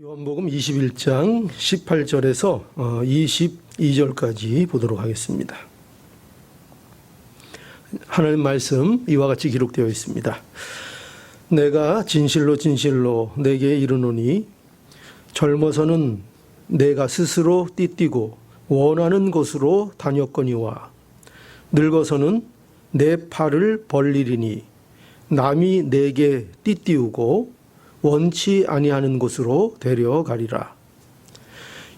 요한복음 21장 18절에서 22절까지 보도록 하겠습니다. 하나님 말씀 이와 같이 기록되어 있습니다. 내가 진실로 진실로 내게 이르노니 젊어서는 내가 스스로 띠띠고 원하는 곳으로 다녔거니와 늙어서는 내 팔을 벌리리니 남이 내게 띠띠우고 원치 아니하는 곳으로 데려가리라.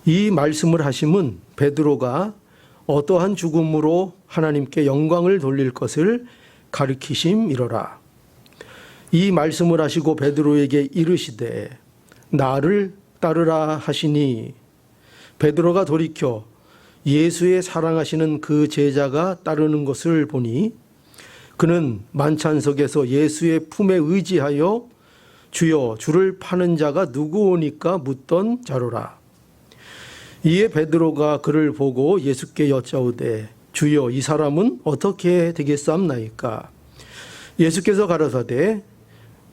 이 말씀을 하심은 베드로가 어떠한 죽음으로 하나님께 영광을 돌릴 것을 가리키심이로라. 이 말씀을 하시고 베드로에게 이르시되 나를 따르라 하시니 베드로가 돌이켜 예수의 사랑하시는 그 제자가 따르는 것을 보니 그는 만찬석에서 예수의 품에 의지하여 주여 주를 파는 자가 누구오니까 묻던 자로라. 이에 베드로가 그를 보고 예수께 여짜오되 주여 이 사람은 어떻게 되겠사옵나이까. 예수께서 가라사대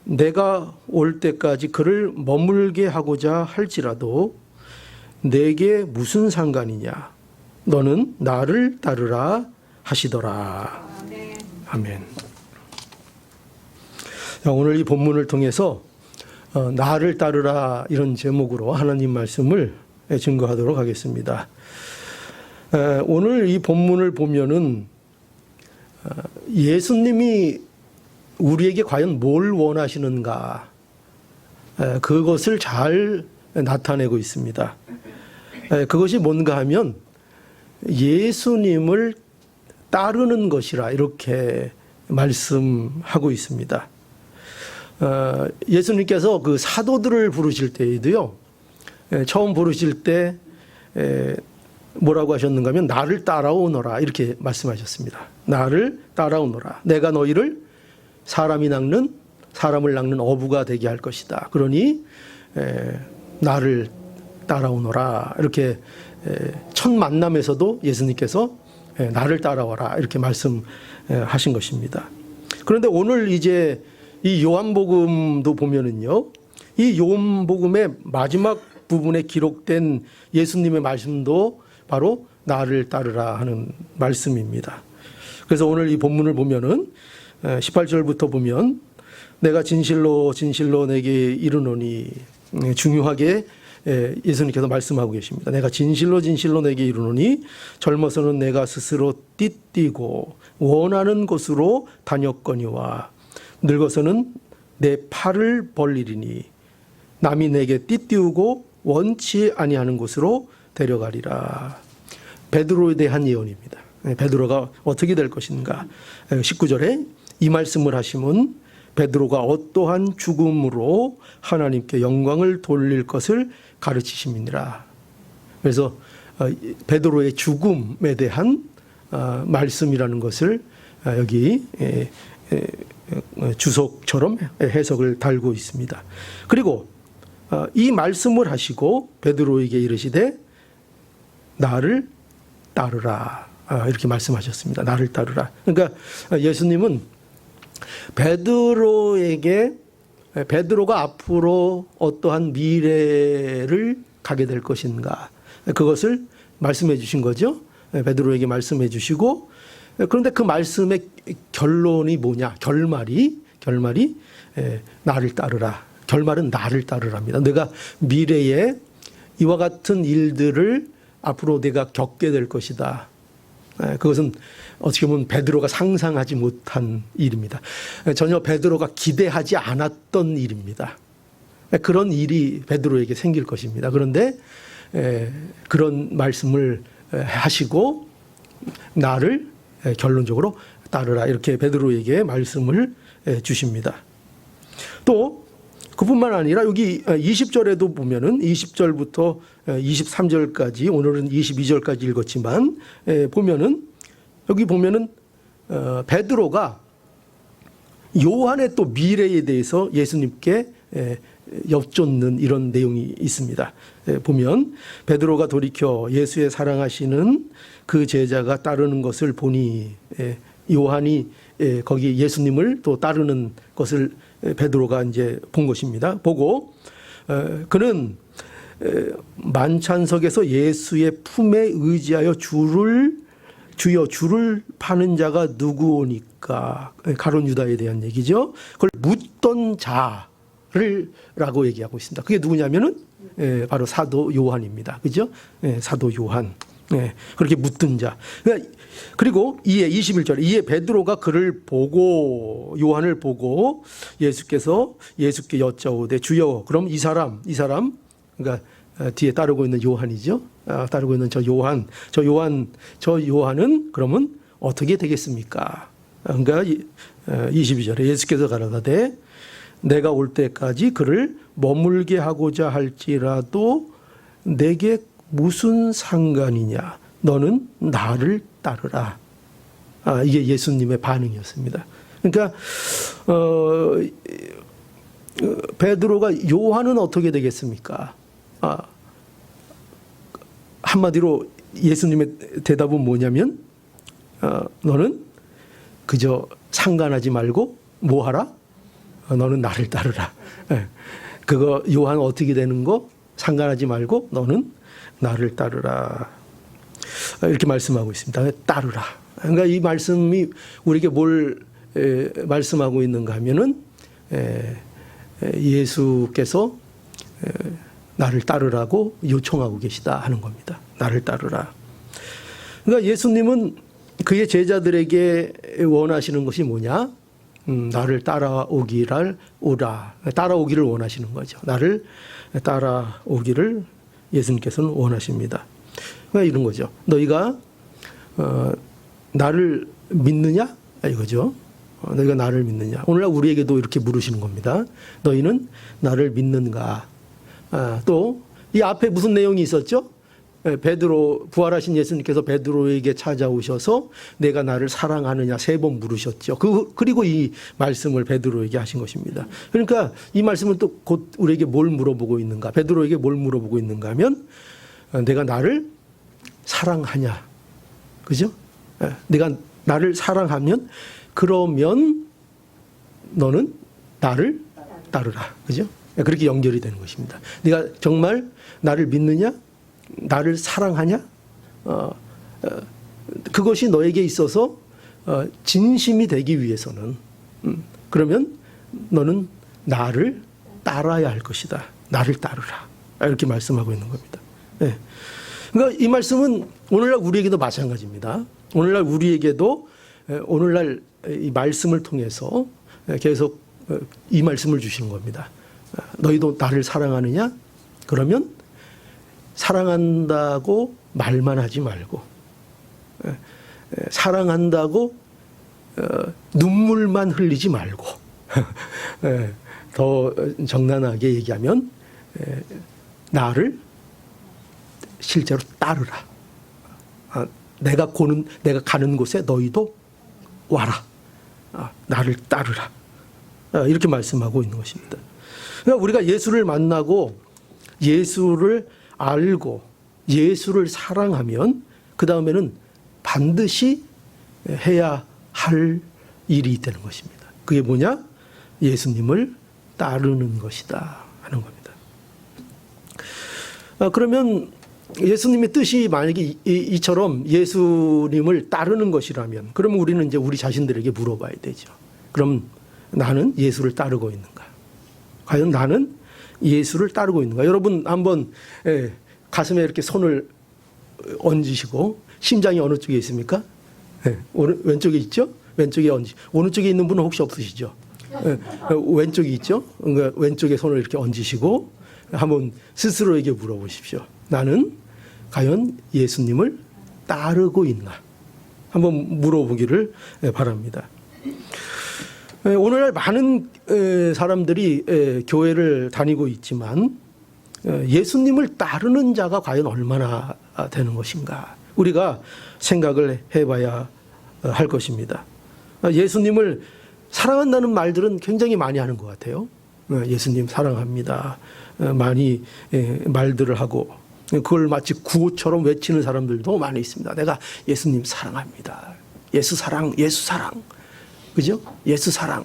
내가 올 때까지 그를 머물게 하고자 할지라도 내게 무슨 상관이냐. 너는 나를 따르라 하시더라. 아멘. 오늘 이 본문을 통해서 나를 따르라 이런 제목으로 하나님 말씀을 증거하도록 하겠습니다. 오늘 이 본문을 보면은 예수님이 우리에게 과연 뭘 원하시는가 그것을 잘 나타내고 있습니다. 그것이 뭔가 하면 예수님을 따르는 것이라 이렇게 말씀하고 있습니다. 예수님께서 그 사도들을 부르실 때에도요, 처음 부르실 때 뭐라고 하셨는가 하면 나를 따라오너라 이렇게 말씀하셨습니다. 나를 따라오너라. 내가 너희를 사람을 낚는 어부가 되게 할 것이다. 그러니 나를 따라오너라. 이렇게 첫 만남에서도 예수님께서 나를 따라와라 이렇게 말씀하신 것입니다. 그런데 오늘 이제 이 요한복음도 보면은요, 이 요한복음의 마지막 부분에 기록된 예수님의 말씀도 바로 나를 따르라 하는 말씀입니다. 그래서 오늘 이 본문을 보면은 18절부터 보면 내가 진실로 진실로 내게 이르노니 중요하게 예수님께서 말씀하고 계십니다. 내가 진실로 진실로 내게 이르노니 젊어서는 내가 스스로 띠띠고 원하는 곳으로 다녔거니와 늙어서는 내 팔을 벌리리니 남이 내게 띠띠우고 원치 아니하는 곳으로 데려가리라. 베드로에 대한 예언입니다. 베드로가 어떻게 될 것인가. 19절에 이 말씀을 하시면 베드로가 어떠한 죽음으로 하나님께 영광을 돌릴 것을 가르치심이니라. 그래서 베드로의 죽음에 대한 말씀이라는 것을 여기 주석처럼 해석을 달고 있습니다. 그리고 이 말씀을 하시고 베드로에게 이르시되 나를 따르라 이렇게 말씀하셨습니다. 나를 따르라. 그러니까 예수님은 베드로가 앞으로 어떠한 미래를 가게 될 것인가 그것을 말씀해 주신 거죠. 베드로에게 말씀해 주시고 그런데 그 말씀의 결론이 뭐냐? 결말이 나를 따르라. 결말은 나를 따르랍니다. 내가 미래에 이와 같은 일들을 앞으로 내가 겪게 될 것이다. 그것은 어떻게 보면 베드로가 상상하지 못한 일입니다. 전혀 베드로가 기대하지 않았던 일입니다. 그런 일이 베드로에게 생길 것입니다. 그런데 그런 말씀을 하시고 나를 결론적으로 따르라 이렇게 베드로에게 말씀을 주십니다. 또 그뿐만 아니라 여기 20절에도 보면은 20절부터 23절까지 오늘은 22절까지 읽었지만 보면은 여기 보면은 베드로가 요한의 또 미래에 대해서 예수님께 여쭙는 이런 내용이 있습니다. 보면 베드로가 돌이켜 예수의 사랑하시는 그 제자가 따르는 것을 보니 요한이 거기 예수님을 또 따르는 것을 베드로가 이제 본 것입니다. 보고 그는 만찬석에서 예수의 품에 의지하여 주여 주를 파는 자가 누구오니까, 가룟 유다에 대한 얘기죠. 그걸 묻던 자를라고 얘기하고 있습니다. 그게 누구냐면은 바로 사도 요한입니다. 그죠? 사도 요한. 그렇게 묻던 자. 그리고 21절에 이에 베드로가 그를 보고, 요한을 보고 예수께서 예수께 여짜오되 주여, 그럼 이 사람 그러니까 뒤에 따르고 있는 요한이죠. 따르고 있는 저 요한은 그러면 어떻게 되겠습니까? 그러니까 22절에 예수께서 가라사대 내가 올 때까지 그를 머물게 하고자 할지라도 내게 무슨 상관이냐? 너는 나를 따르라. 이게 예수님의 반응이었습니다. 그러니까 베드로가 요한은 어떻게 되겠습니까? 한마디로 예수님의 대답은 뭐냐면 너는 그저 상관하지 말고 뭐 하라? 너는 나를 따르라. 그거 요한 어떻게 되는 거? 상관하지 말고 너는 나를 따르라. 이렇게 말씀하고 있습니다. 따르라. 그러니까 이 말씀이 우리에게 뭘 말씀하고 있는가 하면은 예수께서 나를 따르라고 요청하고 계시다 하는 겁니다. 나를 따르라. 그러니까 예수님은 그의 제자들에게 원하시는 것이 뭐냐? 나를 따라오기를 원하시는 거죠. 나를 따라오기를 예수님께서는 원하십니다. 그러니까 이런 거죠. 너희가 나를 믿느냐? 이거죠. 너희가 나를 믿느냐? 오늘날 우리에게도 이렇게 물으시는 겁니다. 너희는 나를 믿는가? 또 이 앞에 무슨 내용이 있었죠? 베드로, 부활하신 예수님께서 베드로에게 찾아오셔서 내가 나를 사랑하느냐 3번 물으셨죠. 그리고 이 말씀을 베드로에게 하신 것입니다. 그러니까 이 말씀은 또 곧 우리에게 뭘 물어보고 있는가? 베드로에게 뭘 물어보고 있는가 하면 내가 나를 사랑하냐? 그죠? 내가 나를 사랑하면 그러면 너는 나를 따르라. 그죠? 그렇게 연결이 되는 것입니다. 네가 정말 나를 믿느냐? 나를 사랑하냐? 그것이 너에게 있어서 진심이 되기 위해서는 그러면 너는 나를 따라야 할 것이다. 나를 따르라. 이렇게 말씀하고 있는 겁니다. 그러니까 이 말씀은 오늘날 우리에게도 마찬가지입니다. 오늘날 우리에게도 오늘날 이 말씀을 통해서 계속 이 말씀을 주시는 겁니다. 너희도 나를 사랑하느냐? 그러면 사랑한다고 말만 하지 말고 사랑한다고 눈물만 흘리지 말고 더 정난하게 얘기하면 나를 실제로 따르라. 내가 가는 곳에 너희도 와라. 나를 따르라. 이렇게 말씀하고 있는 것입니다. 그러니까 우리가 예수를 만나고 예수를 알고 예수를 사랑하면 그 다음에는 반드시 해야 할 일이 있다는 것입니다. 그게 뭐냐? 예수님을 따르는 것이다 하는 겁니다. 그러면 예수님의 뜻이 만약에 이처럼 예수님을 따르는 것이라면 그러면 우리는 이제 우리 자신들에게 물어봐야 되죠. 그럼 나는 예수를 따르고 있는가? 과연 나는 예수를 따르고 있는가? 여러분 한번 가슴에 이렇게 손을 얹으시고 심장이 어느 쪽에 있습니까? 왼쪽에 있죠? 왼쪽에 오른쪽에 있는 분은 혹시 없으시죠? 왼쪽이 있죠? 그러니까 왼쪽에 손을 이렇게 얹으시고 한번 스스로에게 물어보십시오. 나는 과연 예수님을 따르고 있나? 한번 물어보기를 바랍니다. 오늘날 많은 사람들이 교회를 다니고 있지만 예수님을 따르는 자가 과연 얼마나 되는 것인가? 우리가 생각을 해봐야 할 것입니다. 예수님을 사랑한다는 말들은 굉장히 많이 하는 것 같아요. 예수님 사랑합니다. 많이 말들을 하고 그걸 마치 구호처럼 외치는 사람들도 많이 있습니다. 내가 예수님 사랑합니다. 예수 사랑, 예수 사랑. 그죠? 예수 사랑.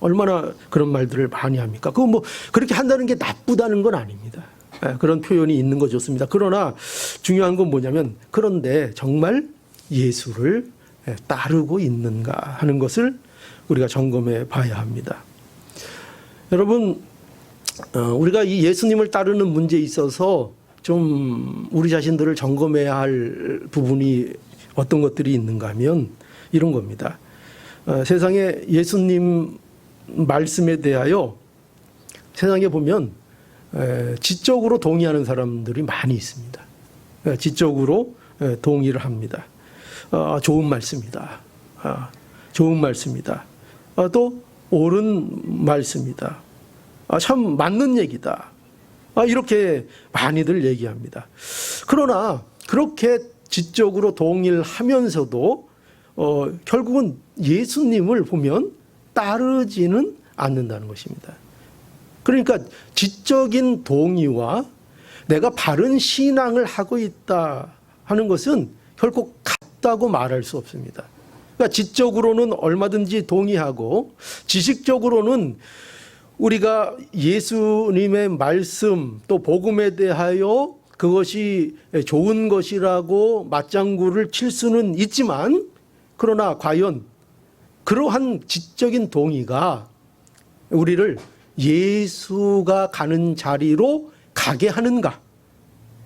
얼마나 그런 말들을 많이 합니까? 그거 뭐 그렇게 한다는 게 나쁘다는 건 아닙니다. 그런 표현이 있는 거 좋습니다. 그러나 중요한 건 뭐냐면 그런데 정말 예수를 따르고 있는가 하는 것을 우리가 점검해 봐야 합니다. 여러분, 우리가 이 예수님을 따르는 문제에 있어서 좀 우리 자신들을 점검해야 할 부분이 어떤 것들이 있는가 하면 이런 겁니다. 세상에 예수님 말씀에 대하여 세상에 보면 지적으로 동의하는 사람들이 많이 있습니다. 지적으로 동의를 합니다. 좋은 말씀이다. 좋은 말씀이다. 또 옳은 말씀이다. 참 맞는 얘기다. 이렇게 많이들 얘기합니다. 그러나 그렇게 지적으로 동의를 하면서도 결국은 예수님을 보면 따르지는 않는다는 것입니다. 그러니까 지적인 동의와 내가 바른 신앙을 하고 있다 하는 것은 결코 같다고 말할 수 없습니다. 그러니까 지적으로는 얼마든지 동의하고 지식적으로는 우리가 예수님의 말씀 또 복음에 대하여 그것이 좋은 것이라고 맞장구를 칠 수는 있지만 그러나 과연 그러한 지적인 동의가 우리를 예수가 가는 자리로 가게 하는가?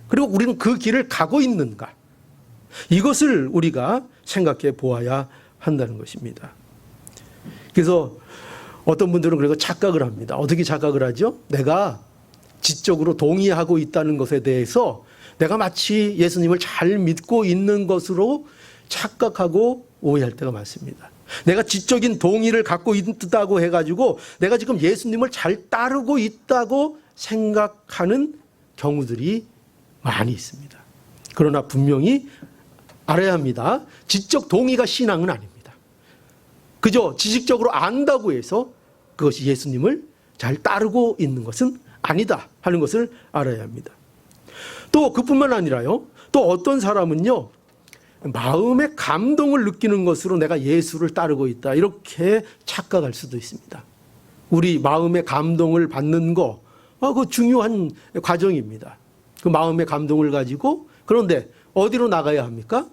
그리고 우리는 그 길을 가고 있는가? 이것을 우리가 생각해 보아야 한다는 것입니다. 그래서 어떤 분들은 그래서 착각을 합니다. 어떻게 착각을 하죠? 내가 지적으로 동의하고 있다는 것에 대해서 내가 마치 예수님을 잘 믿고 있는 것으로 착각하고 오해할 때가 많습니다. 내가 지적인 동의를 갖고 있다고 해가지고 내가 지금 예수님을 잘 따르고 있다고 생각하는 경우들이 많이 있습니다. 그러나 분명히 알아야 합니다. 지적 동의가 신앙은 아닙니다. 그저 지식적으로 안다고 해서 그것이 예수님을 잘 따르고 있는 것은 아니다 하는 것을 알아야 합니다. 또 그뿐만 아니라요. 또 어떤 사람은요. 마음의 감동을 느끼는 것으로 내가 예수를 따르고 있다. 이렇게 착각할 수도 있습니다. 우리 마음의 감동을 받는 거, 그 중요한 과정입니다. 그 마음의 감동을 가지고 그런데 어디로 나가야 합니까?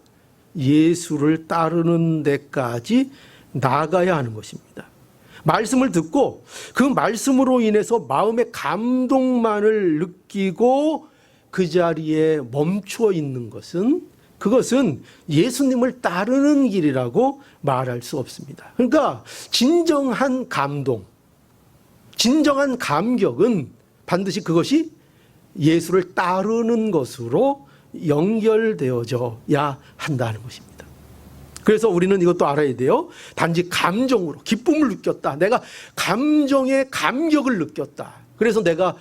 예수를 따르는 데까지 나가야 하는 것입니다. 말씀을 듣고 그 말씀으로 인해서 마음의 감동만을 느끼고 그 자리에 멈추어 있는 것은 그것은 예수님을 따르는 길이라고 말할 수 없습니다. 그러니까 진정한 감동, 진정한 감격은 반드시 그것이 예수를 따르는 것으로 연결되어져야 한다는 것입니다. 그래서 우리는 이것도 알아야 돼요. 단지 감정으로 기쁨을 느꼈다. 내가 감정의 감격을 느꼈다. 그래서 내가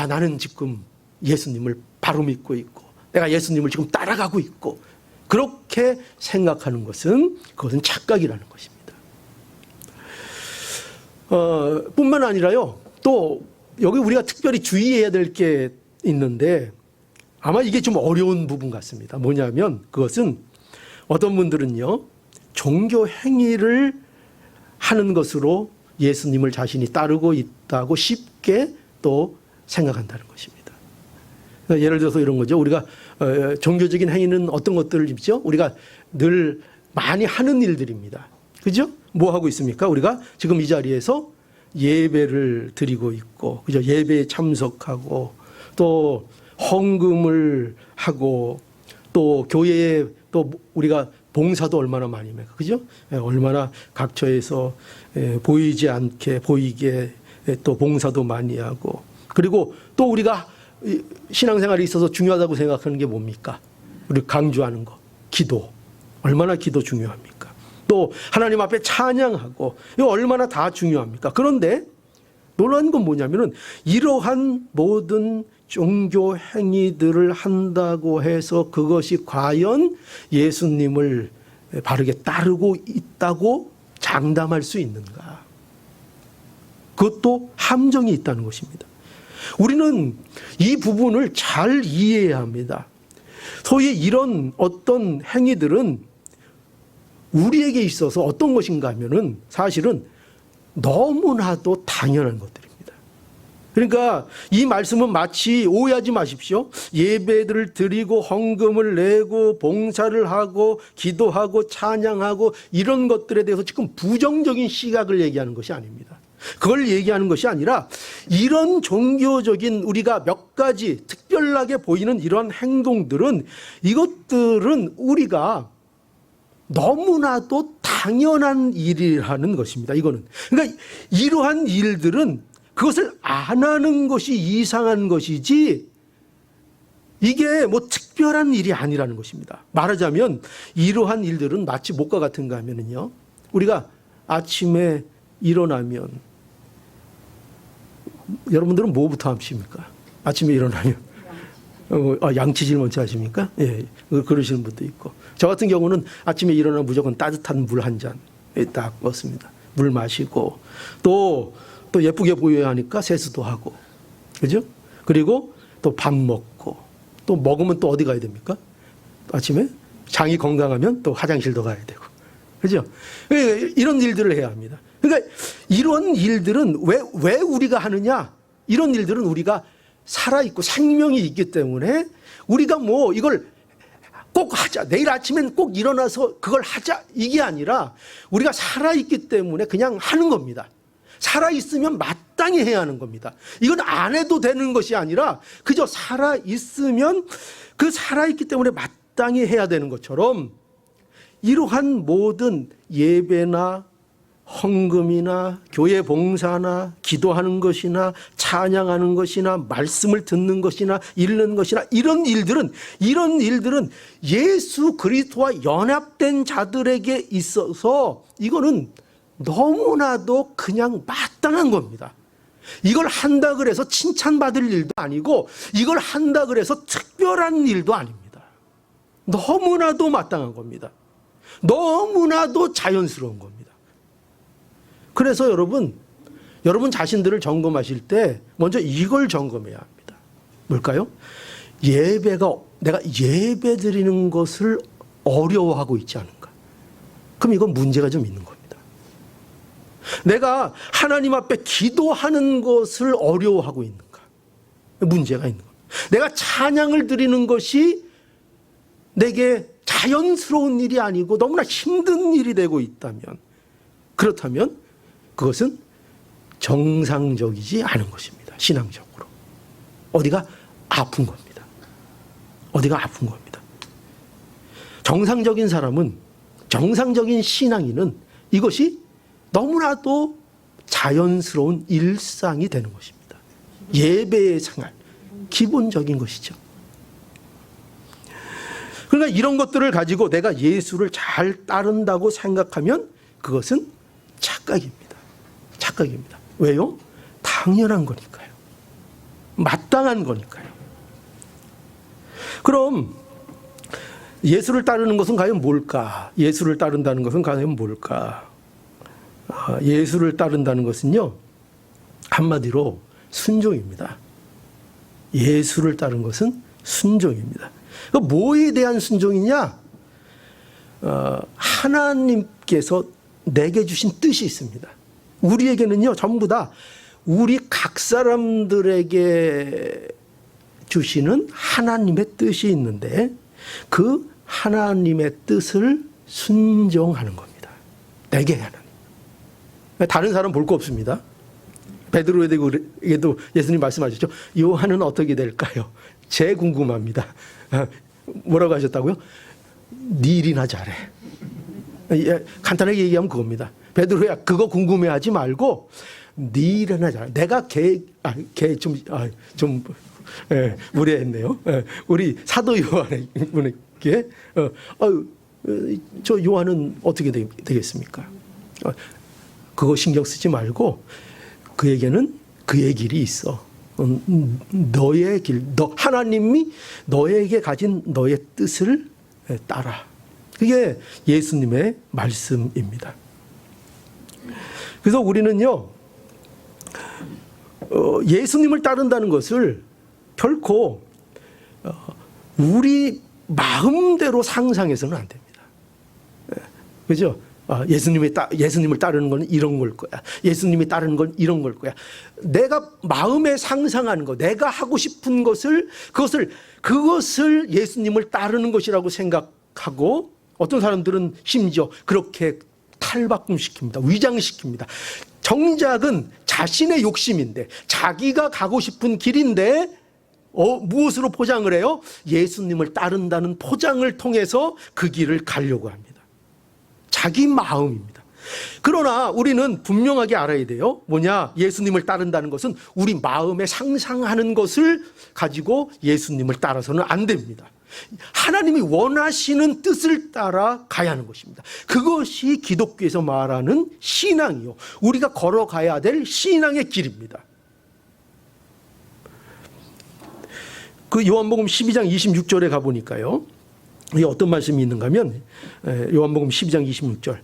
나는 지금 예수님을 바로 믿고 있고 내가 예수님을 지금 따라가고 있고 그렇게 생각하는 것은 그것은 착각이라는 것입니다. 뿐만 아니라요. 또 여기 우리가 특별히 주의해야 될 게 있는데 아마 이게 좀 어려운 부분 같습니다. 뭐냐면 그것은 어떤 분들은요. 종교 행위를 하는 것으로 예수님을 자신이 따르고 있다고 쉽게 또 생각한다는 것입니다. 예를 들어서 이런 거죠. 우리가 종교적인 행위는 어떤 것들을 입죠? 우리가 늘 많이 하는 일들입니다. 그죠? 뭐 하고 있습니까? 우리가 지금 이 자리에서 예배를 드리고 있고, 그죠? 예배에 참석하고, 또 헌금을 하고, 또 교회에 또 우리가 봉사도 얼마나 많이 합니까? 그죠? 얼마나 각처에서 보이지 않게 보이게 또 봉사도 많이 하고, 그리고 또 우리가 신앙생활에 있어서 중요하다고 생각하는 게 뭡니까? 우리 강조하는 거, 기도. 얼마나 기도 중요합니까? 또 하나님 앞에 찬양하고 이거 얼마나 다 중요합니까? 그런데 놀라운 건 뭐냐면은 이러한 모든 종교 행위들을 한다고 해서 그것이 과연 예수님을 바르게 따르고 있다고 장담할 수 있는가? 그것도 함정이 있다는 것입니다. 우리는 이 부분을 잘 이해해야 합니다. 소위 이런 어떤 행위들은 우리에게 있어서 어떤 것인가 하면은 사실은 너무나도 당연한 것들입니다. 그러니까 이 말씀은 마치 오해하지 마십시오. 예배들을 드리고 헌금을 내고 봉사를 하고 기도하고 찬양하고 이런 것들에 대해서 지금 부정적인 시각을 얘기하는 것이 아닙니다. 그걸 얘기하는 것이 아니라 이런 종교적인 우리가 몇 가지 특별하게 보이는 이런 행동들은 이것들은 우리가 너무나도 당연한 일이라는 것입니다. 이거는. 그러니까 이러한 일들은 그것을 안 하는 것이 이상한 것이지 이게 뭐 특별한 일이 아니라는 것입니다. 말하자면 이러한 일들은 마치 목과 같은가 하면은요. 우리가 아침에 일어나면 여러분들은 뭐부터 하십니까? 아침에 일어나면 양치질 먼저 하십니까? 예, 그러시는 분도 있고. 저 같은 경우는 아침에 일어나면 무조건 따뜻한 물 한 잔 딱 먹습니다. 물 마시고 또 예쁘게 보여야 하니까 세수도 하고, 그죠? 그리고 또 밥 먹고 또 먹으면 또 어디 가야 됩니까? 아침에 장이 건강하면 또 화장실도 가야 되고, 그죠? 이런 일들을 해야 합니다. 그러니까 이런 일들은 왜 우리가 하느냐? 이런 일들은 우리가 살아있고 생명이 있기 때문에 우리가 뭐 이걸 꼭 하자, 내일 아침엔 꼭 일어나서 그걸 하자, 이게 아니라 우리가 살아있기 때문에 그냥 하는 겁니다. 살아있으면 마땅히 해야 하는 겁니다. 이건 안 해도 되는 것이 아니라 그저 살아있으면 그 살아있기 때문에 마땅히 해야 되는 것처럼 이러한 모든 예배나 헌금이나 교회 봉사나 기도하는 것이나 찬양하는 것이나 말씀을 듣는 것이나 읽는 것이나 이런 일들은 예수 그리스도와 연합된 자들에게 있어서 이거는 너무나도 그냥 마땅한 겁니다. 이걸 한다 그래서 칭찬받을 일도 아니고 이걸 한다 그래서 특별한 일도 아닙니다. 너무나도 마땅한 겁니다. 너무나도 자연스러운 겁니다. 그래서 여러분 자신들을 점검하실 때 먼저 이걸 점검해야 합니다. 뭘까요? 내가 예배 드리는 것을 어려워하고 있지 않은가? 그럼 이건 문제가 좀 있는 겁니다. 내가 하나님 앞에 기도하는 것을 어려워하고 있는가? 문제가 있는 겁니다. 내가 찬양을 드리는 것이 내게 자연스러운 일이 아니고 너무나 힘든 일이 되고 있다면, 그렇다면 그것은 정상적이지 않은 것입니다. 신앙적으로. 어디가 아픈 겁니다. 어디가 아픈 겁니다. 정상적인 사람은, 정상적인 신앙인은 이것이 너무나도 자연스러운 일상이 되는 것입니다. 예배의 생활, 기본적인 것이죠. 그러니까 이런 것들을 가지고 내가 예수를 잘 따른다고 생각하면 그것은 착각입니다. 착각입니다. 왜요? 당연한 거니까요. 마땅한 거니까요. 그럼 예수를 따르는 것은 과연 뭘까? 예수를 따른다는 것은 과연 뭘까? 예수를 따른다는 것은요, 한마디로 순종입니다. 예수를 따른 것은 순종입니다. 뭐에 대한 순종이냐? 하나님께서 내게 주신 뜻이 있습니다. 우리에게는요, 전부 다 우리 각 사람들에게 주시는 하나님의 뜻이 있는데 그 하나님의 뜻을 순종하는 겁니다. 내게 하는. 다른 사람 볼 거 없습니다. 베드로에게도 예수님 말씀하셨죠. 요한은 어떻게 될까요? 제 궁금합니다. 뭐라고 하셨다고요? 네 일이나 잘해. 간단하게 얘기하면 그겁니다. 베드로야, 그거 궁금해하지 말고 네 일이나 잘해. 내가 무례했네요. 우리 사도 요한에게 저 요한은 어떻게 되겠습니까? 그거 신경 쓰지 말고 그에게는 그의 길이 있어. 너의 길, 하나님이 너에게 가진 너의 뜻을 따라. 그게 예수님의 말씀입니다. 그래서 우리는요, 예수님을 따른다는 것을 결코 우리 마음대로 상상해서는 안 됩니다. 그죠? 예수님을 따르는 건 이런 걸 거야. 예수님이 따르는 건 이런 걸 거야. 내가 마음에 상상하는 거, 내가 하고 싶은 것을 그것을 예수님을 따르는 것이라고 생각하고, 어떤 사람들은 심지어 그렇게 탈바꿈시킵니다. 위장시킵니다. 정작은 자신의 욕심인데, 자기가 가고 싶은 길인데 무엇으로 포장을 해요? 예수님을 따른다는 포장을 통해서 그 길을 가려고 합니다. 자기 마음입니다. 그러나 우리는 분명하게 알아야 돼요. 뭐냐? 예수님을 따른다는 것은 우리 마음에 상상하는 것을 가지고 예수님을 따라서는 안 됩니다. 하나님이 원하시는 뜻을 따라 가야 하는 것입니다. 그것이 기독교에서 말하는 신앙이요, 우리가 걸어가야 될 신앙의 길입니다. 그 요한복음 12장 26절에 가보니까요, 이게 어떤 말씀이 있는가 하면, 요한복음 12장 26절,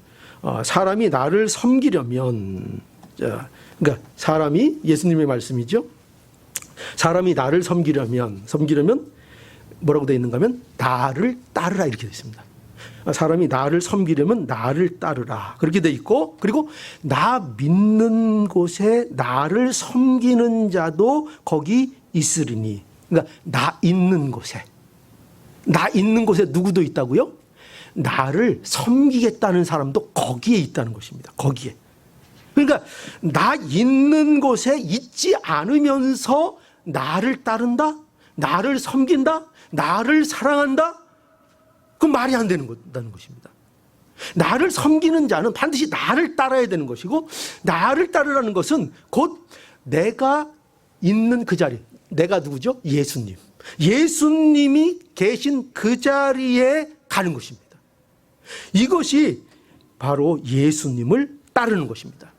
사람이 나를 섬기려면, 그러니까 사람이, 예수님의 말씀이죠, 사람이 나를 섬기려면 뭐라고 되어 있는가 하면 나를 따르라, 이렇게 되어 있습니다. 사람이 나를 섬기려면 나를 따르라, 그렇게 되어 있고, 그리고 나 믿는 곳에 나를 섬기는 자도 거기 있으리니, 그러니까 나 있는 곳에 누구도 있다고요? 나를 섬기겠다는 사람도 거기에 있다는 것입니다. 거기에. 그러니까 나 있는 곳에 있지 않으면서 나를 따른다? 나를 섬긴다? 나를 사랑한다? 그건 말이 안 되는 것입니다. 나를 섬기는 자는 반드시 나를 따라야 되는 것이고, 나를 따르라는 것은 곧 내가 있는 그 자리, 내가 누구죠? 예수님. 예수님이 계신 그 자리에 가는 것입니다. 이것이 바로 예수님을 따르는 것입니다.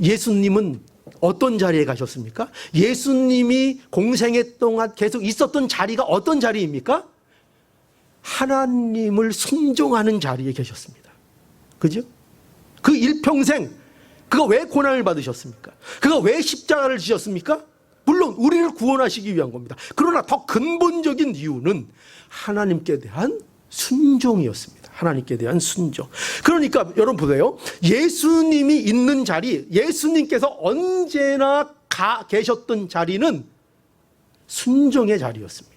예수님은 어떤 자리에 가셨습니까? 예수님이 공생애 동안 계속 있었던 자리가 어떤 자리입니까? 하나님을 순종하는 자리에 계셨습니다. 그죠? 그 일평생 그가 왜 고난을 받으셨습니까? 그가 왜 십자가를 지셨습니까? 물론 우리를 구원하시기 위한 겁니다. 그러나 더 근본적인 이유는 하나님께 대한 순종이었습니다. 하나님께 대한 순종. 그러니까 여러분 보세요. 예수님이 있는 자리, 예수님께서 언제나 계셨던 자리는 순종의 자리였습니다.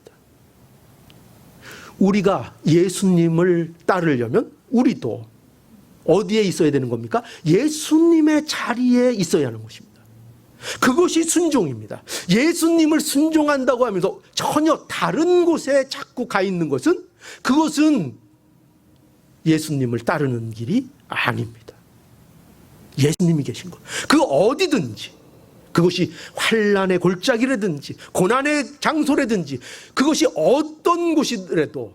우리가 예수님을 따르려면 우리도 어디에 있어야 되는 겁니까? 예수님의 자리에 있어야 하는 것입니다. 그것이 순종입니다. 예수님을 순종한다고 하면서 전혀 다른 곳에 자꾸 가 있는 것은, 그것은 예수님을 따르는 길이 아닙니다. 예수님이 계신 것, 그 어디든지, 그것이 환난의 골짜기라든지 고난의 장소라든지, 그것이 어떤 곳이라도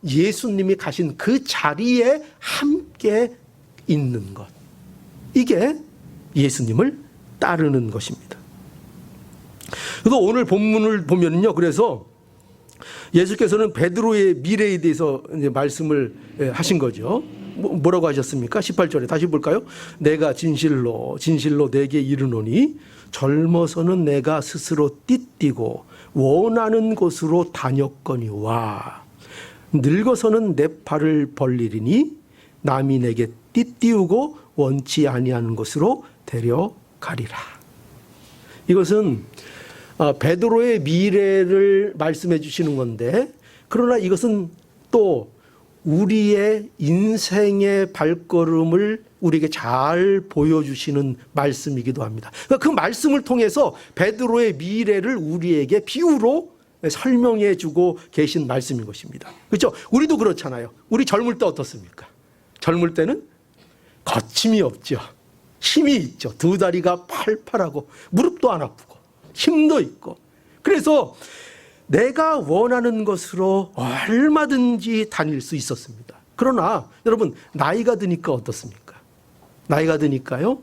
예수님이 가신 그 자리에 함께 있는 것, 이게 예수님을 따르는 것입니다. 그래서 오늘 본문을 보면요, 그래서 예수께서는 베드로의 미래에 대해서 이제 말씀을 하신 거죠. 뭐라고 하셨습니까? 18절에 다시 볼까요? 내가 진실로 내게 이르노니 젊어서는 내가 스스로 띠띠고 원하는 곳으로 다녔거니와 늙어서는 내 팔을 벌리리니 남이 내게 띠띠우고 원치 아니하는 곳으로 데려가리라. 이것은 베드로의 미래를 말씀해 주시는 건데, 그러나 이것은 또 우리의 인생의 발걸음을 우리에게 잘 보여주시는 말씀이기도 합니다. 그 말씀을 통해서 베드로의 미래를 우리에게 비유로 설명해 주고 계신 말씀인 것입니다. 그렇죠? 우리도 그렇잖아요. 우리 젊을 때 어떻습니까? 젊을 때는 거침이 없죠. 힘이 있죠. 두 다리가 팔팔하고 무릎도 안 아프고 힘도 있고, 그래서 내가 원하는 것으로 얼마든지 다닐 수 있었습니다. 그러나 여러분, 나이가 드니까 어떻습니까? 나이가 드니까요,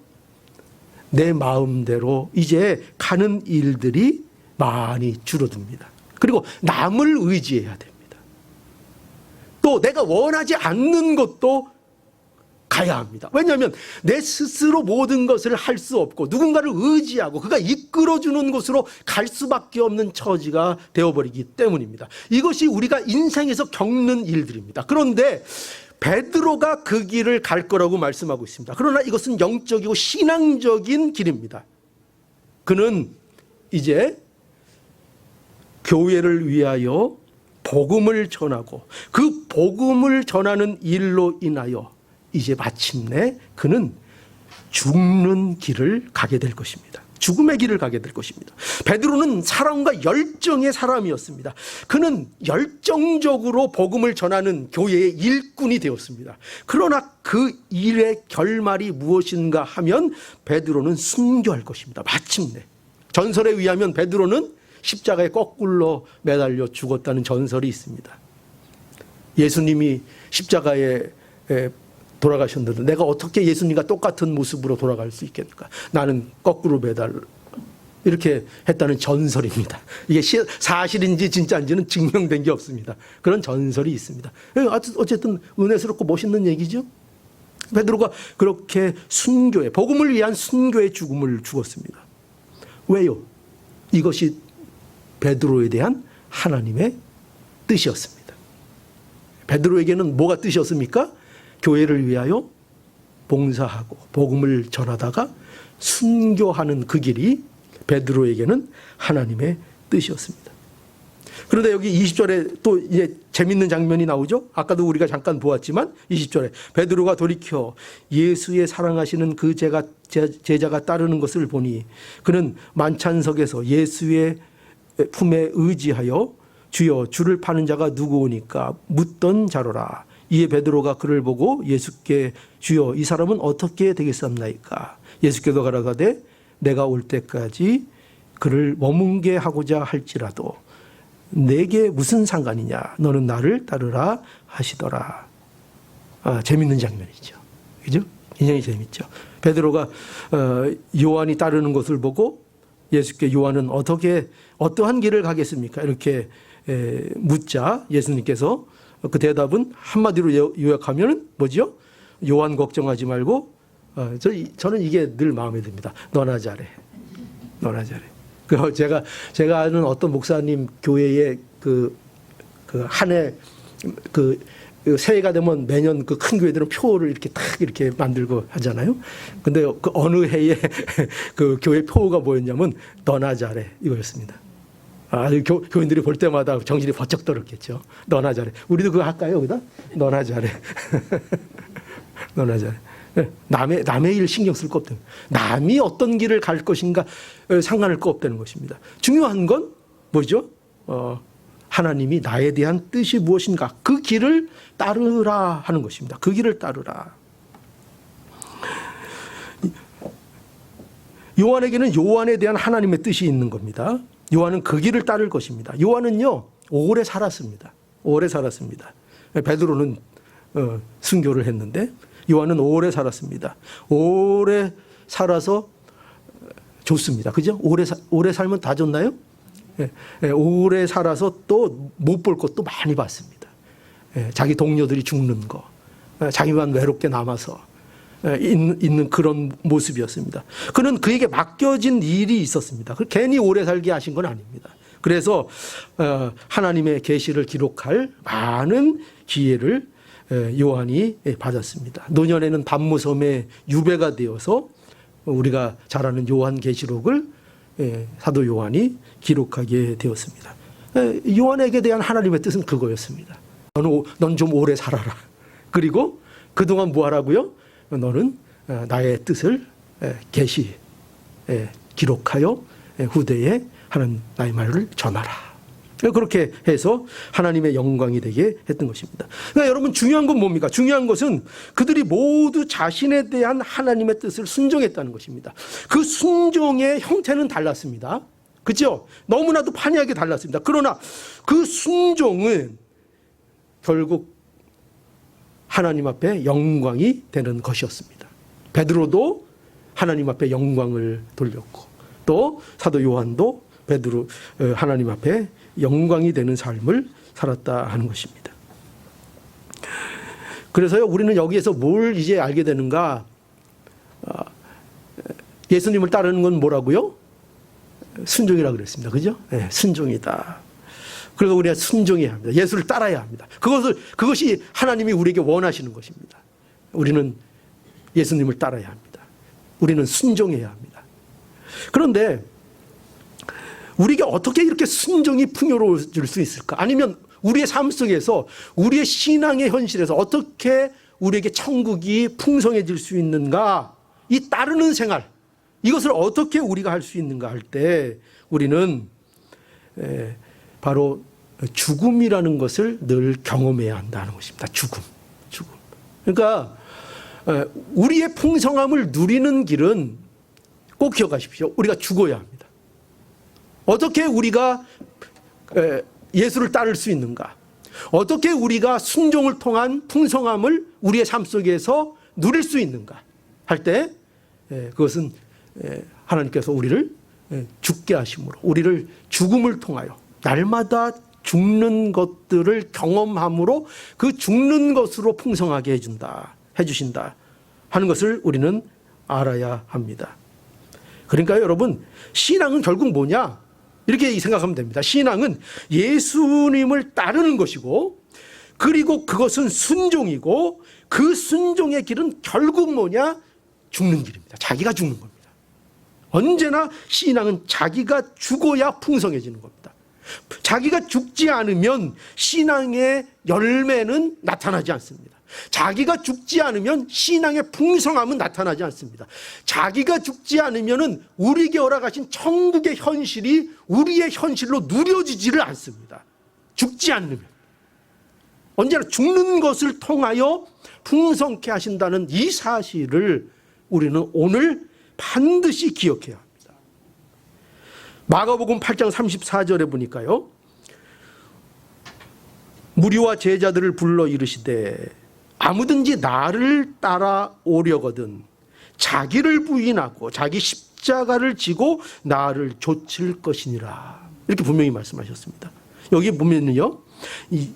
내 마음대로 이제 가는 일들이 많이 줄어듭니다. 그리고 남을 의지해야 됩니다. 또 내가 원하지 않는 것도 가야 합니다. 왜냐하면 내 스스로 모든 것을 할 수 없고 누군가를 의지하고 그가 이끌어주는 곳으로 갈 수밖에 없는 처지가 되어버리기 때문입니다. 이것이 우리가 인생에서 겪는 일들입니다. 그런데 베드로가 그 길을 갈 거라고 말씀하고 있습니다. 그러나 이것은 영적이고 신앙적인 길입니다. 그는 이제 교회를 위하여 복음을 전하고 그 복음을 전하는 일로 인하여 이제 마침내 그는 죽는 길을 가게 될 것입니다. 죽음의 길을 가게 될 것입니다. 베드로는 사랑과 열정의 사람이었습니다. 그는 열정적으로 복음을 전하는 교회의 일꾼이 되었습니다. 그러나 그 일의 결말이 무엇인가 하면 베드로는 순교할 것입니다. 마침내. 전설에 의하면 베드로는 십자가에 거꾸로 매달려 죽었다는 전설이 있습니다. 예수님이 십자가에 돌아가셨는데 내가 어떻게 예수님과 똑같은 모습으로 돌아갈 수 있겠는가? 나는 거꾸로 매달려 이렇게 했다는 전설입니다. 이게 사실인지 진짜인지는 증명된 게 없습니다. 그런 전설이 있습니다. 어쨌든 은혜스럽고 멋있는 얘기죠. 베드로가 그렇게 순교의 복음을 위한 순교의 죽음을 죽었습니다. 왜요? 이것이 베드로에 대한 하나님의 뜻이었습니다. 베드로에게는 뭐가 뜻이었습니까? 교회를 위하여 봉사하고 복음을 전하다가 순교하는 그 길이 베드로에게는 하나님의 뜻이었습니다. 그런데 여기 20절에 또 이제 재밌는 장면이 나오죠. 아까도 우리가 잠깐 보았지만 20절에 베드로가 돌이켜 예수의 사랑하시는 그 제자가 따르는 것을 보니 그는 만찬석에서 예수의 품에 의지하여 주여 주를 파는 자가 누구오니까 묻던 자로라. 이에 베드로가 그를 보고 예수께 주여 이 사람은 어떻게 되겠사옵나이까. 예수께서 가라사대 내가 올 때까지 그를 머문게 하고자 할지라도 내게 무슨 상관이냐. 너는 나를 따르라 하시더라. 재밌는 장면이죠. 그죠? 굉장히 재밌죠. 베드로가 요한이 따르는 것을 보고 예수께 요한은 어떠한 길을 가겠습니까? 이렇게 묻자 예수님께서 그 대답은 한마디로 요약하면 뭐죠? 요한 걱정하지 말고 저는 이게 늘 마음에 듭니다. 너나 잘해. 너나 잘해. 제가 아는 어떤 목사님 교회에 한 해 새해가 되면 매년 그 큰 교회들은 표를 이렇게 딱 이렇게 만들고 하잖아요. 근데 그 어느 해에 그 교회 표가 뭐였냐면 너나 잘해 이거였습니다. 교인들이 볼 때마다 정신이 번쩍 들었겠죠. 너나 잘해. 우리도 그거 할까요, 여기다? 너나 잘해. 너나 잘해. 남의 일 신경 쓸 거 없다는 남이 어떤 길을 갈 것인가 상관할 거 없다는 것입니다. 중요한 건 뭐죠? 하나님이 나에 대한 뜻이 무엇인가 그 길을 따르라 하는 것입니다. 그 길을 따르라. 요한에게는 요한에 대한 하나님의 뜻이 있는 겁니다. 요한은 그 길을 따를 것입니다. 요한은요 오래 살았습니다. 오래 살았습니다. 베드로는 순교를 했는데 요한은 오래 살았습니다. 오래 살아서 좋습니다. 그죠? 오래 살면 다 좋나요? 오래 살아서 또 못 볼 것도 많이 봤습니다. 자기 동료들이 죽는 거, 자기만 외롭게 남아서 있는 그런 모습이었습니다. 그는 그에게 맡겨진 일이 있었습니다. 괜히 오래 살게 하신 건 아닙니다. 그래서 하나님의 계시를 기록할 많은 기회를 요한이 받았습니다. 노년에는 반모섬의 유배가 되어서 우리가 잘 아는 요한계시록을 사도 요한이 기록하게 되었습니다. 요한에게 대한 하나님의 뜻은 그거였습니다. 넌 좀 오래 살아라. 그리고 그동안 뭐 하라고요? 너는 나의 뜻을 기록하여 후대에 하는 나의 말을 전하라. 그렇게 해서 하나님의 영광이 되게 했던 것입니다. 그러니까 여러분 중요한 건 뭡니까? 중요한 것은 그들이 모두 자신에 대한 하나님의 뜻을 순종했다는 것입니다. 그 순종의 형태는 달랐습니다. 그렇죠? 너무나도 판이하게 달랐습니다. 그러나 그 순종은 결국 하나님 앞에 영광이 되는 것이었습니다. 베드로도 하나님 앞에 영광을 돌렸고 또 사도 요한도 베드로 하나님 앞에 영광이 되는 삶을 살았다 하는 것입니다. 그래서요 우리는 여기에서 뭘 이제 알게 되는가? 예수님을 따르는 건 뭐라고요? 순종이라고 그랬습니다. 그죠? 네, 순종이다. 그래서 우리가 순종해야 합니다. 예수를 따라야 합니다. 그것이 하나님이 우리에게 원하시는 것입니다. 우리는 예수님을 따라야 합니다. 우리는 순종해야 합니다. 그런데 우리가 어떻게 이렇게 순종이 풍요로워질 수 있을까? 아니면 우리의 삶 속에서 우리의 신앙의 현실에서 어떻게 우리에게 천국이 풍성해질 수 있는가? 이 따르는 생활, 이것을 어떻게 우리가 할 수 있는가 할 때 우리는 바로 죽음이라는 것을 늘 경험해야 한다는 것입니다. 죽음. 그러니까 우리의 풍성함을 누리는 길은 꼭 기억하십시오. 우리가 죽어야 합니다. 어떻게 우리가 예수를 따를 수 있는가? 어떻게 우리가 순종을 통한 풍성함을 우리의 삶 속에서 누릴 수 있는가? 할 때 그것은 하나님께서 우리를 죽게 하심으로, 우리를 죽음을 통하여 날마다 죽는 것들을 경험함으로 그 죽는 것으로 풍성하게 해주신다 하는 것을 우리는 알아야 합니다. 그러니까 여러분, 신앙은 결국 뭐냐? 이렇게 생각하면 됩니다. 신앙은 예수님을 따르는 것이고, 그리고 그것은 순종이고, 그 순종의 길은 결국 뭐냐? 죽는 길입니다. 자기가 죽는 겁니다. 언제나 신앙은 자기가 죽어야 풍성해지는 겁니다. 자기가 죽지 않으면 신앙의 열매는 나타나지 않습니다. 자기가 죽지 않으면 신앙의 풍성함은 나타나지 않습니다. 자기가 죽지 않으면 우리에게 허락하신 천국의 현실이 우리의 현실로 누려지지를 않습니다. 죽지 않으면. 언제나 죽는 것을 통하여 풍성케 하신다는 이 사실을 우리는 오늘 반드시 기억해야 합니다. 마가복음 8장 34절에 보니까요, 무리와 제자들을 불러 이르시되 아무든지 나를 따라오려거든 자기를 부인하고 자기 십자가를 지고 나를 좇을 것이니라. 이렇게 분명히 말씀하셨습니다. 여기 보면요,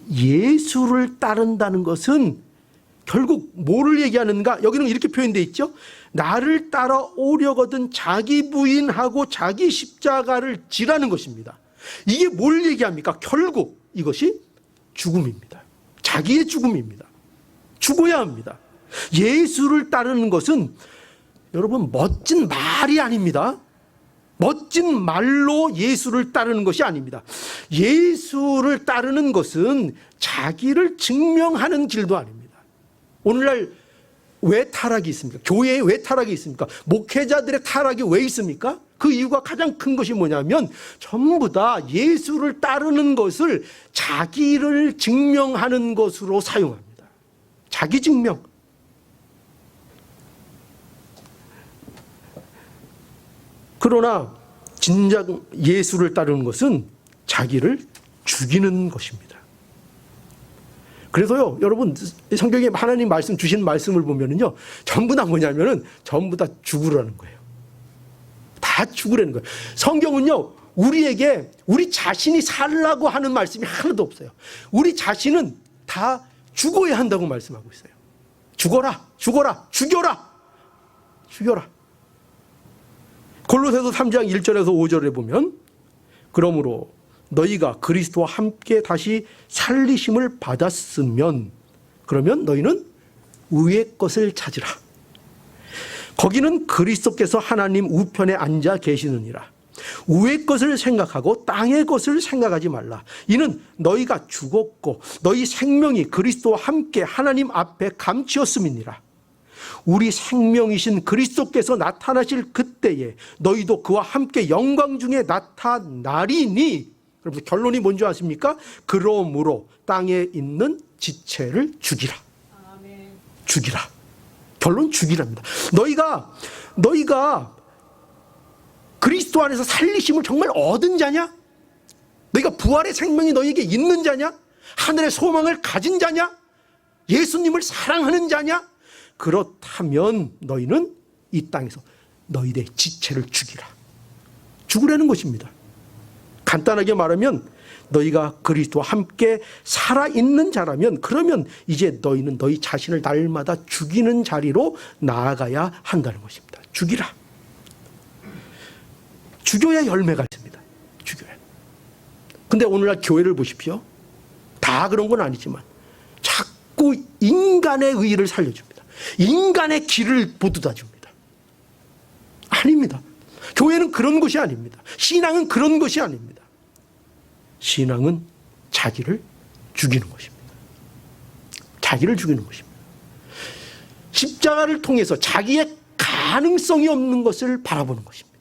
예수를 따른다는 것은 결국 뭐를 얘기하는가? 여기는 이렇게 표현되어 있죠. 나를 따라오려거든 자기 부인하고 자기 십자가를 지라는 것입니다. 이게 뭘 얘기합니까? 결국 이것이 죽음입니다. 자기의 죽음입니다. 죽어야 합니다. 예수를 따르는 것은 여러분 멋진 말이 아닙니다. 멋진 말로 예수를 따르는 것이 아닙니다. 예수를 따르는 것은 자기를 증명하는 길도 아닙니다. 오늘날 왜 타락이 있습니까? 교회에 왜 타락이 있습니까? 목회자들의 타락이 왜 있습니까? 그 이유가 가장 큰 것이 뭐냐면 전부 다 예수를 따르는 것을 자기를 증명하는 것으로 사용합니다. 자기 증명. 그러나 진작 예수를 따르는 것은 자기를 죽이는 것입니다. 그래서요, 여러분, 성경에 하나님 말씀 주신 말씀을 보면은요, 전부 다 뭐냐면은 전부 다 죽으라는 거예요. 다 죽으라는 거예요. 성경은요, 우리에게 우리 자신이 살라고 하는 말씀이 하나도 없어요. 우리 자신은 다 죽어야 한다고 말씀하고 있어요. 죽어라, 죽어라, 죽여라, 죽여라. 골로새서 3장 1절에서 5절에 보면, 그러므로 너희가 그리스도와 함께 다시 살리심을 받았으면, 그러면 너희는 위의 것을 찾으라. 거기는 그리스도께서 하나님 우편에 앉아 계시느니라. 위의 것을 생각하고 땅의 것을 생각하지 말라. 이는 너희가 죽었고 너희 생명이 그리스도와 함께 하나님 앞에 감추었음이니라. 우리 생명이신 그리스도께서 나타나실 그때에 너희도 그와 함께 영광 중에 나타나리니. 그래서 결론이 뭔지 아십니까? 그러므로 땅에 있는 지체를 죽이라. 아멘. 죽이라. 결론 죽이랍니다. 너희가 그리스도 안에서 살리심을 정말 얻은 자냐? 너희가 부활의 생명이 너희에게 있는 자냐? 하늘의 소망을 가진 자냐? 예수님을 사랑하는 자냐? 그렇다면 너희는 이 땅에서 너희의 지체를 죽이라. 죽으라는 것입니다. 간단하게 말하면 너희가 그리스도와 함께 살아있는 자라면, 그러면 이제 너희는 너희 자신을 날마다 죽이는 자리로 나아가야 한다는 것입니다. 죽이라. 죽여야 열매가 있습니다. 죽여야. 근데 오늘날 교회를 보십시오. 다 그런 건 아니지만 자꾸 인간의 의의를 살려줍니다. 인간의 길을 보도다 줍니다. 아닙니다. 교회는 그런 것이 아닙니다. 신앙은 그런 것이 아닙니다. 신앙은 자기를 죽이는 것입니다. 자기를 죽이는 것입니다. 십자가를 통해서 자기의 가능성이 없는 것을 바라보는 것입니다.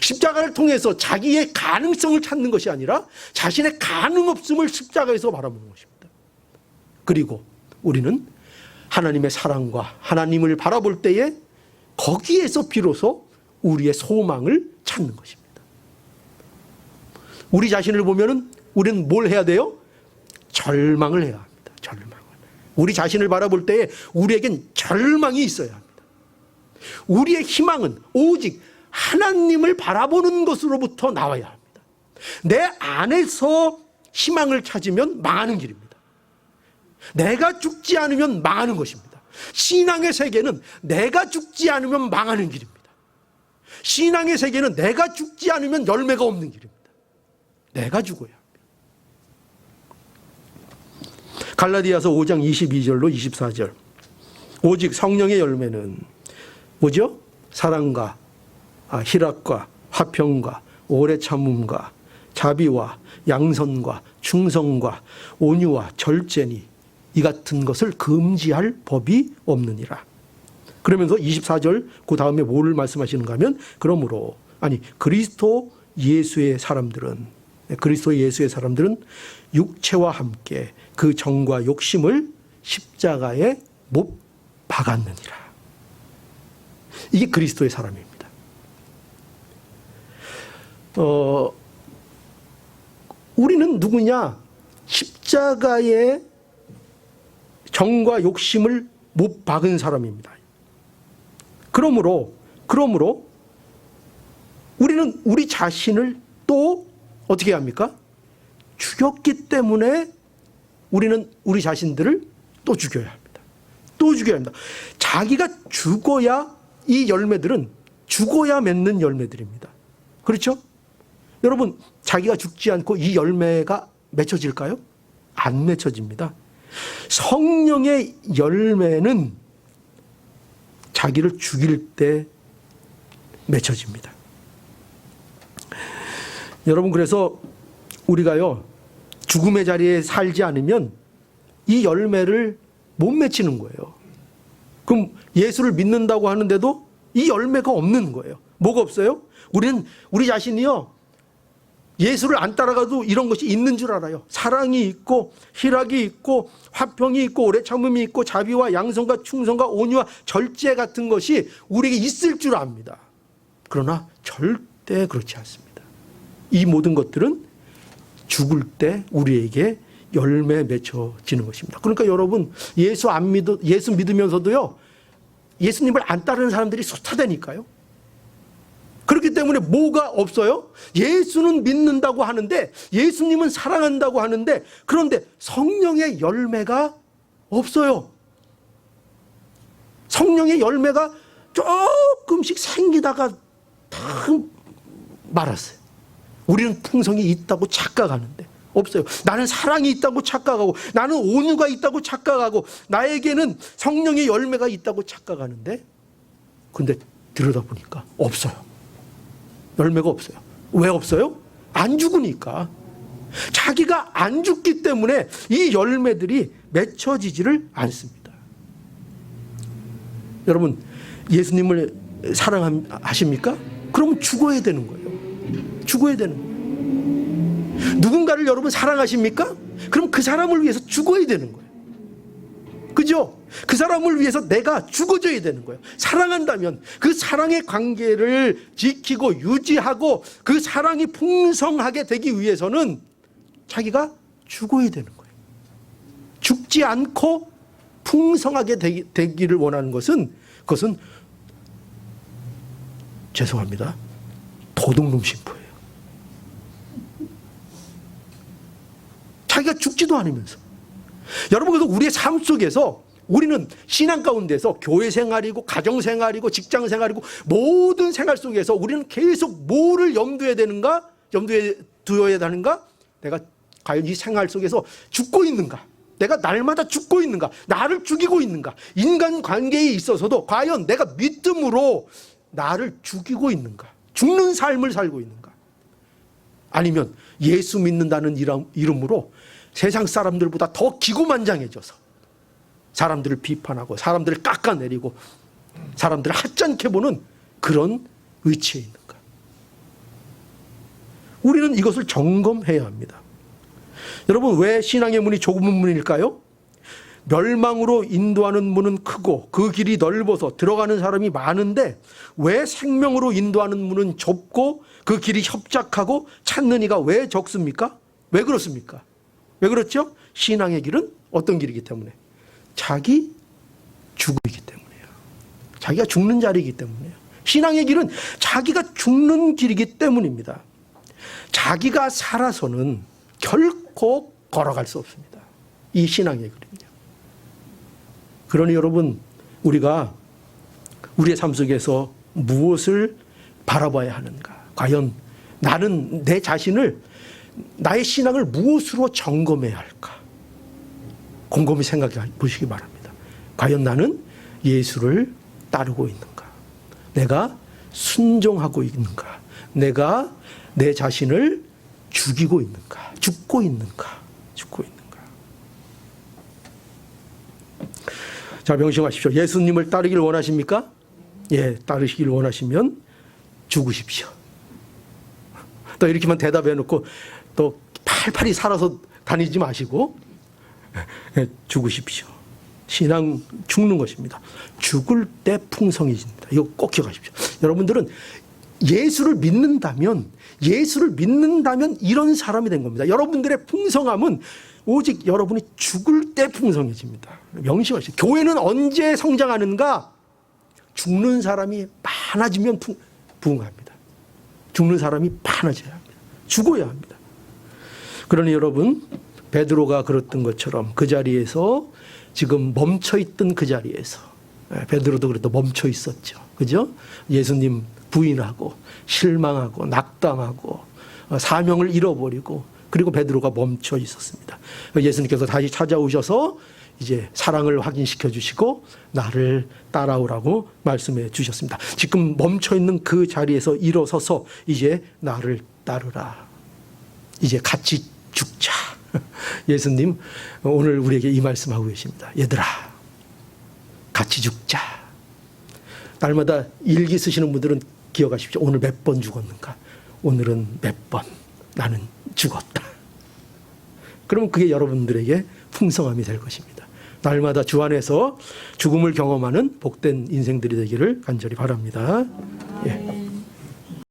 십자가를 통해서 자기의 가능성을 찾는 것이 아니라 자신의 가능없음을 십자가에서 바라보는 것입니다. 그리고 우리는 하나님의 사랑과 하나님을 바라볼 때에 거기에서 비로소 우리의 소망을 찾는 것입니다. 우리 자신을 보면은 우리는 뭘 해야 돼요? 절망을 해야 합니다. 절망을. 우리 자신을 바라볼 때에 우리에겐 절망이 있어야 합니다. 우리의 희망은 오직 하나님을 바라보는 것으로부터 나와야 합니다. 내 안에서 희망을 찾으면 망하는 길입니다. 내가 죽지 않으면 망하는 것입니다. 신앙의 세계는 내가 죽지 않으면 망하는 길입니다. 신앙의 세계는 내가 죽지 않으면 열매가 없는 길입니다. 내가 죽어야 합니다. 갈라디아서 5장 22절로 24절. 오직 성령의 열매는 뭐죠? 사랑과 희락과 화평과 오래 참음과 자비와 양선과 충성과 온유와 절제니 이 같은 것을 금지할 법이 없느니라. 그러면서 24절 그 다음에 뭐를 말씀하시는가 하면 그러므로 그리스도 예수의 사람들은 육체와 함께 그 정과 욕심을 십자가에 못 박았느니라. 이게 그리스도의 사람입니다. 우리는 누구냐? 십자가에 정과 욕심을 못 박은 사람입니다. 그러므로 우리는 우리 자신을 또 어떻게 합니까? 죽였기 때문에 우리는 우리 자신들을 또 죽여야 합니다. 또 죽여야 합니다. 자기가 죽어야 이 열매들은 죽어야 맺는 열매들입니다. 그렇죠? 여러분, 자기가 죽지 않고 이 열매가 맺혀질까요? 안 맺혀집니다. 성령의 열매는 자기를 죽일 때 맺혀집니다. 여러분, 그래서 우리가요, 죽음의 자리에 살지 않으면 이 열매를 못 맺히는 거예요. 그럼 예수를 믿는다고 하는데도 이 열매가 없는 거예요. 뭐가 없어요? 우리 자신이요, 예수를 안 따라가도 이런 것이 있는 줄 알아요. 사랑이 있고 희락이 있고 화평이 있고 오래 참음이 있고 자비와 양선과 충성과 온유와 절제 같은 것이 우리에게 있을 줄 압니다. 그러나 절대 그렇지 않습니다. 이 모든 것들은 죽을 때 우리에게 열매 맺혀지는 것입니다. 그러니까 여러분, 예수 믿으면서도요, 예수님을 안 따르는 사람들이 숱하다니까요. 그렇기 때문에 뭐가 없어요? 예수는 믿는다고 하는데, 예수님은 사랑한다고 하는데, 그런데 성령의 열매가 없어요. 성령의 열매가 조금씩 생기다가 다 말았어요. 우리는 풍성이 있다고 착각하는데 없어요. 나는 사랑이 있다고 착각하고, 나는 온유가 있다고 착각하고, 나에게는 성령의 열매가 있다고 착각하는데, 근데 들여다보니까 없어요. 열매가 없어요. 왜 없어요? 안 죽으니까. 자기가 안 죽기 때문에 이 열매들이 맺혀지지를 않습니다. 여러분, 예수님을 사랑하십니까? 그러면 죽어야 되는 거예요. 죽어야 되는 거예요. 누군가를 여러분 사랑하십니까? 그럼 그 사람을 위해서 죽어야 되는 거예요. 그죠? 그 사람을 위해서 내가 죽어줘야 되는 거예요. 사랑한다면 그 사랑의 관계를 지키고 유지하고 그 사랑이 풍성하게 되기 위해서는 자기가 죽어야 되는 거예요. 죽지 않고 풍성하게 되기를 원하는 그것은 죄송합니다, 도둑놈 심보예요. 자기가 죽지도 않으면서. 여러분, 그래서 우리의 삶 속에서 우리는 신앙 가운데서 교회 생활이고 가정 생활이고 직장 생활이고 모든 생활 속에서 우리는 계속 뭐를 염두에 두어야 하는가? 내가 과연 이 생활 속에서 죽고 있는가? 내가 날마다 죽고 있는가? 나를 죽이고 있는가? 인간관계에 있어서도 과연 내가 믿음으로 나를 죽이고 있는가? 죽는 삶을 살고 있는가? 아니면 예수 믿는다는 이름으로 세상 사람들보다 더 기고만장해져서 사람들을 비판하고 사람들을 깎아내리고 사람들을 하찮게 보는 그런 위치에 있는가? 우리는 이것을 점검해야 합니다. 여러분, 왜 신앙의 문이 좁은 문일까요? 멸망으로 인도하는 문은 크고 그 길이 넓어서 들어가는 사람이 많은데 왜 생명으로 인도하는 문은 좁고 그 길이 협착하고 찾는 이가 왜 적습니까? 왜 그렇습니까? 왜 그렇죠? 신앙의 길은 어떤 길이기 때문에? 자기 죽음이기 때문이에요. 자기가 죽는 자리이기 때문이에요. 신앙의 길은 자기가 죽는 길이기 때문입니다. 자기가 살아서는 결코 걸어갈 수 없습니다. 이 신앙의 길은요. 그러니 여러분, 우리가 우리의 삶 속에서 무엇을 바라봐야 하는가? 과연 나는 내 자신을, 나의 신앙을 무엇으로 점검해야 할까? 곰곰이 생각해 보시기 바랍니다. 과연 나는 예수를 따르고 있는가? 내가 순종하고 있는가? 내가 내 자신을 죽이고 있는가? 죽고 있는가? 죽고 있는가? 자, 명심하십시오. 예수님을 따르길 원하십니까? 예, 따르시길 원하시면 죽으십시오. 또 이렇게만 대답해 놓고 또 팔팔이 살아서 다니지 마시고 죽으십시오. 신앙 죽는 것입니다. 죽을 때 풍성해집니다. 이거 꼭 기억하십시오. 여러분들은 예수를 믿는다면 이런 사람이 된 겁니다. 여러분들의 풍성함은 오직 여러분이 죽을 때 풍성해집니다. 명심하십시오. 교회는 언제 성장하는가? 죽는 사람이 많아지면 부흥합니다. 죽는 사람이 많아져야 합니다. 죽어야 합니다. 그러니 여러분, 베드로가 그랬던 것처럼 그 자리에서 지금 멈춰있던 그 자리에서, 베드로도 그래도 멈춰 있었죠. 그죠? 예수님 부인하고 실망하고 낙담하고 사명을 잃어버리고, 그리고 베드로가 멈춰 있었습니다. 예수님께서 다시 찾아오셔서 이제 사랑을 확인시켜 주시고 나를 따라오라고 말씀해 주셨습니다. 지금 멈춰 있는 그 자리에서 일어서서 이제 나를 따르라. 이제 같이 죽자. 예수님 오늘 우리에게 이 말씀하고 계십니다. 얘들아, 같이 죽자. 날마다 일기 쓰시는 분들은 기억하십시오. 오늘 몇 번 죽었는가? 오늘은 몇 번 나는 죽었다. 그러면 그게 여러분들에게 풍성함이 될 것입니다. 날마다 주 안에서 죽음을 경험하는 복된 인생들이 되기를 간절히 바랍니다. 예.